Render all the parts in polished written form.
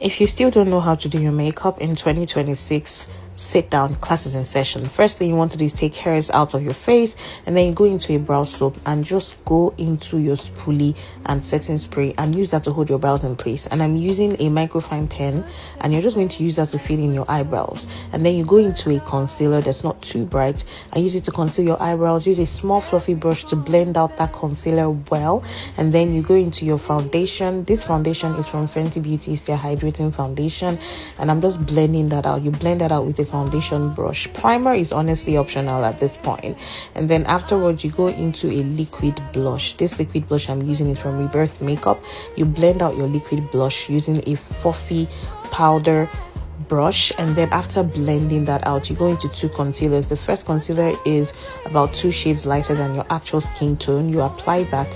If you still don't know how to do your makeup in 2026, sit down, class is in session. First thing you want to do is take hairs out of your face, and then you go into a brow soap and just go into your spoolie and setting spray and use that to hold your brows in place. And I'm using a microfine pen, and you're just going to use that to fill in your eyebrows. And then you go into a concealer that's not too bright and use it to conceal your eyebrows. Use a small fluffy brush to blend out that concealer well, and then you go into your foundation. This foundation is from Fenty Beauty's their hydrating foundation, and I'm just blending that out. You blend that out with a foundation brush. Primer is honestly optional at this point. And then afterwards you go into a liquid blush. This liquid blush I'm using is from Rebirth Makeup. You blend out your liquid blush using a fluffy powder brush, and then after blending that out you go into two concealers. The first concealer is about 2 shades lighter than your actual skin tone. You apply that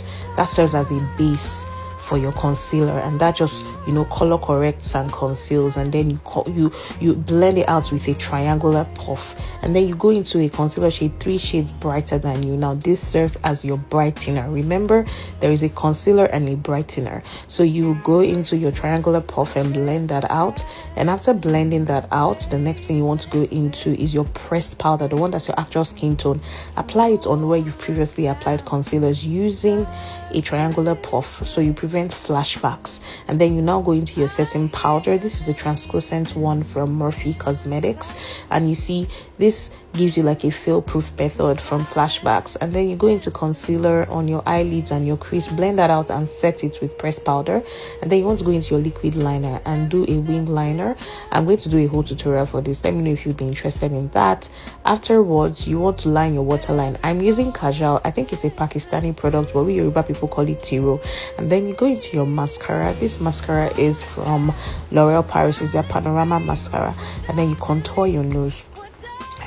serves as a base for your concealer, and that just color corrects and conceals. And then you blend it out with a triangular puff, and then you go into a concealer shade 3 shades brighter than you. Now this serves as your brightener. Remember, there is a concealer and a brightener, so you go into your triangular puff and blend that out. And after blending that out, the next thing you want to go into is your pressed powder, the one that's your actual skin tone. Apply it on where you've previously applied concealers using a triangular puff, so you prevent flashbacks. And then you now go into your setting powder. This is the translucent one from Morphe Cosmetics, and you see this gives you like a fail-proof method from flashbacks. And then you go into concealer on your eyelids and your crease, blend that out and set it with pressed powder. And then you want to go into your liquid liner and do a wing liner. I'm going to do a whole tutorial for this. Let me know if you'd be interested in that. Afterwards, you want to line your waterline. I'm using Kajal. I think it's a Pakistani product, but we Yoruba people call it Tiro. And then you go into your mascara. This mascara is from L'Oreal Paris. It's their Panorama mascara. And then you contour your nose.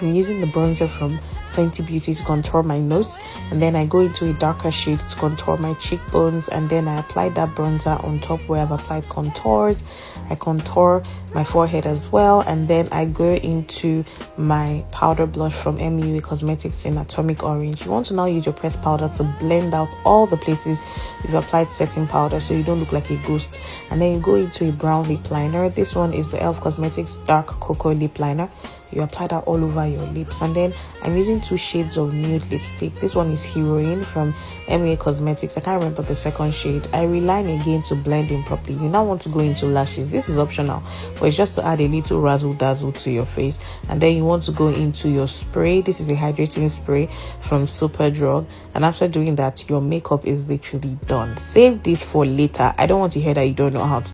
I'm using the bronzer from Fenty Beauty to contour my nose, and then I go into a darker shade to contour my cheekbones, and then I apply that bronzer on top where I've applied contours. I contour my forehead as well, and then I go into my powder blush from MUA Cosmetics in Atomic Orange. You want to now use your pressed powder to blend out all the places you've applied setting powder so you don't look like a ghost. And then you go into a brown lip liner. This one is the e.l.f. Cosmetics Dark Cocoa Lip Liner. You apply that all over your lips, and then I'm using 2 shades of nude lipstick. This one is Heroine from MUA Cosmetics. I can't remember the second shade. I reline again to blend in properly. You now want to go into lashes. This is optional, but it's just to add a little razzle dazzle to your face. And then you want to go into your spray. This is a hydrating spray from Superdrug, and after doing that, your makeup is literally done. Save this for later. I don't want to hear that you don't know how to